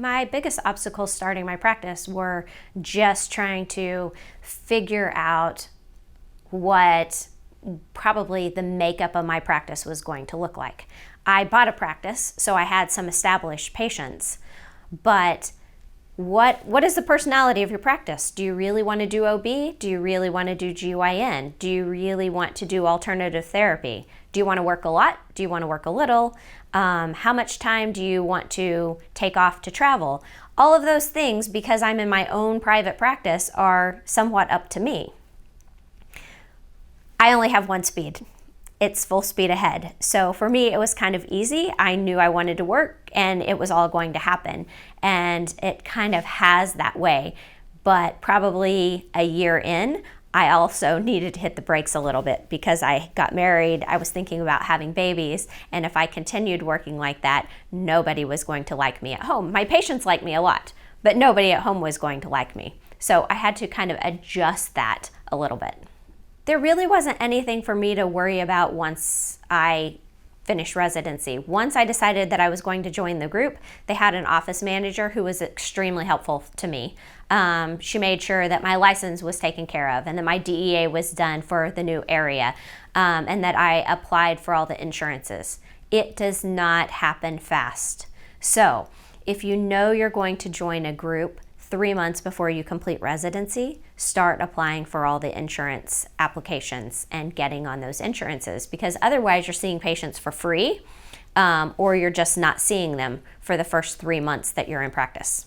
my biggest obstacles starting my practice were just trying to figure out what probably the makeup of my practice was going to look like. I bought a practice, so I had some established patients, but what is the personality of your practice? Do you really want to do OB? Do you really want to do GYN? Do you really want to do alternative therapy? Do you want to work a lot? Do you want to work a little? How much time do you want to take off to travel? All of those things, because I'm in my own private practice, are somewhat up to me. I only have one speed. It's full speed ahead. So for me, it was kind of easy. I knew I wanted to work and it was all going to happen. And it kind of has that way. But probably a year in, I also needed to hit the brakes a little bit because I got married. I was thinking about having babies. And if I continued working like that, nobody was going to like me at home. My patients like me a lot, but nobody at home was going to like me. So I had to kind of adjust that a little bit. There really wasn't anything for me to worry about once I finished residency. Once I decided that I was going to join the group, they had an office manager who was extremely helpful to me. She made sure that my license was taken care of and that my DEA was done for the new area, and that I applied for all the insurances. It does not happen fast. So if you know you're going to join a group 3 months before you complete residency, start applying for all the insurance applications and getting on those insurances, because otherwise you're seeing patients for free, or you're just not seeing them for the first 3 months that you're in practice.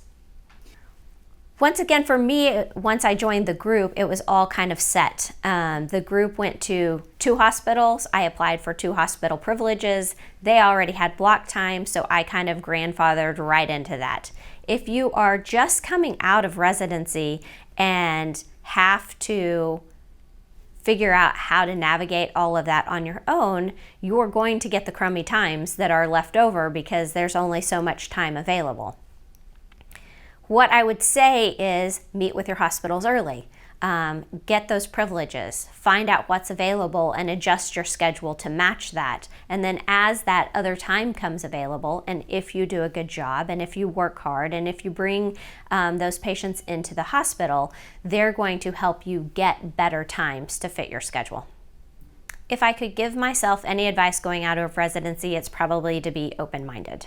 Once again, for me, once I joined the group, it was all kind of set. The group went to 2 hospitals. I applied for 2 hospital privileges. They already had block time, so I kind of grandfathered right into that. If you are just coming out of residency and have to figure out how to navigate all of that on your own, you're going to get the crummy times that are left over because there's only so much time available. What I would say is meet with your hospitals early. Get those privileges, find out what's available and adjust your schedule to match that. And then as that other time comes available, and if you do a good job and if you work hard and if you bring those patients into the hospital, they're going to help you get better times to fit your schedule. If I could give myself any advice going out of residency, it's probably to be open-minded.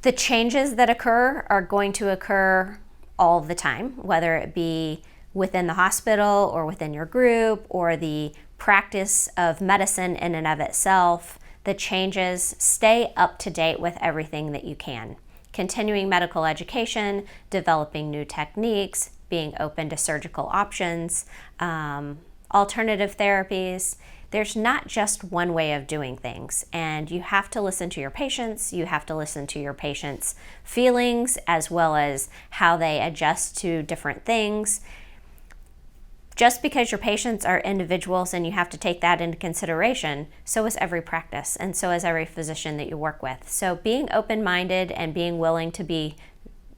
The changes that occur are going to occur all the time, whether it be within the hospital or within your group or the practice of medicine in and of itself. The changes, stay up to date with everything that you can. Continuing medical education, developing new techniques, being open to surgical options, alternative therapies. There's not just one way of doing things, and you have to listen to your patients. You have to listen to your patients' feelings as well as how they adjust to different things. Just because your patients are individuals and you have to take that into consideration, so is every practice and so is every physician that you work with. So being open-minded and being willing to be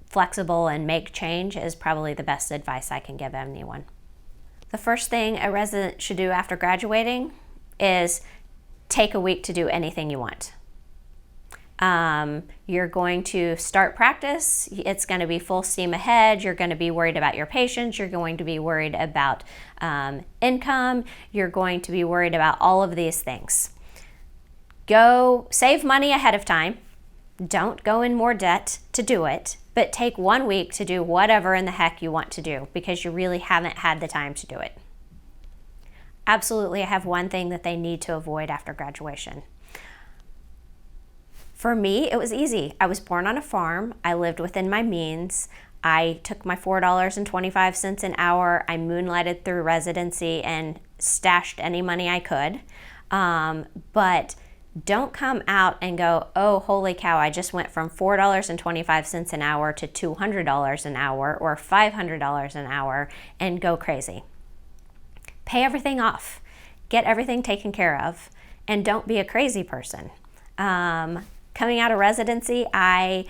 flexible and make change is probably the best advice I can give anyone. The first thing a resident should do after graduating is take a week to do anything you want. You're going to start practice. It's going to be full steam ahead. You're going to be worried about your patients. You're going to be worried about income. You're going to be worried about all of these things. Go save money ahead of time. Don't go in more debt to do it, but take 1 week to do whatever in the heck you want to do because you really haven't had the time to do it. Absolutely, I have one thing that they need to avoid after graduation. For me, it was easy. I was born on a farm. I lived within my means. I took my $4.25 an hour. I moonlighted through residency and stashed any money I could. But don't come out and go, oh, holy cow, I just went from $4.25 an hour to $200 an hour or $500 an hour and go crazy. Pay everything off. Get everything taken care of. And don't be a crazy person. Coming out of residency, I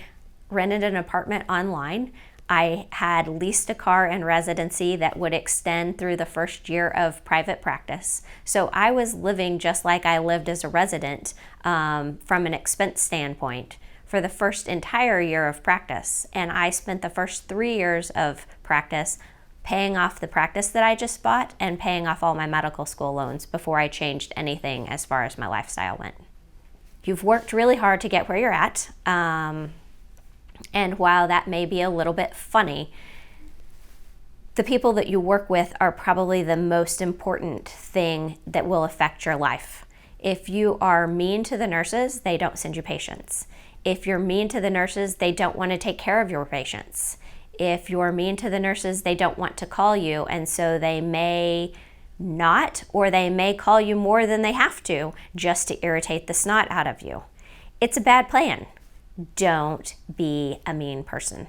rented an apartment online. I had leased a car in residency that would extend through the first year of private practice. So I was living just like I lived as a resident from an expense standpoint for the first entire year of practice. And I spent the first 3 years of practice paying off the practice that I just bought and paying off all my medical school loans before I changed anything as far as my lifestyle went. You've worked really hard to get where you're at. And while that may be a little bit funny, the people that you work with are probably the most important thing that will affect your life. If you are mean to the nurses, they don't send you patients. If you're mean to the nurses, they don't want to take care of your patients. If you're mean to the nurses, they don't want to call you, and so they may not, or they may call you more than they have to just to irritate the snot out of you. It's a bad plan. Don't be a mean person.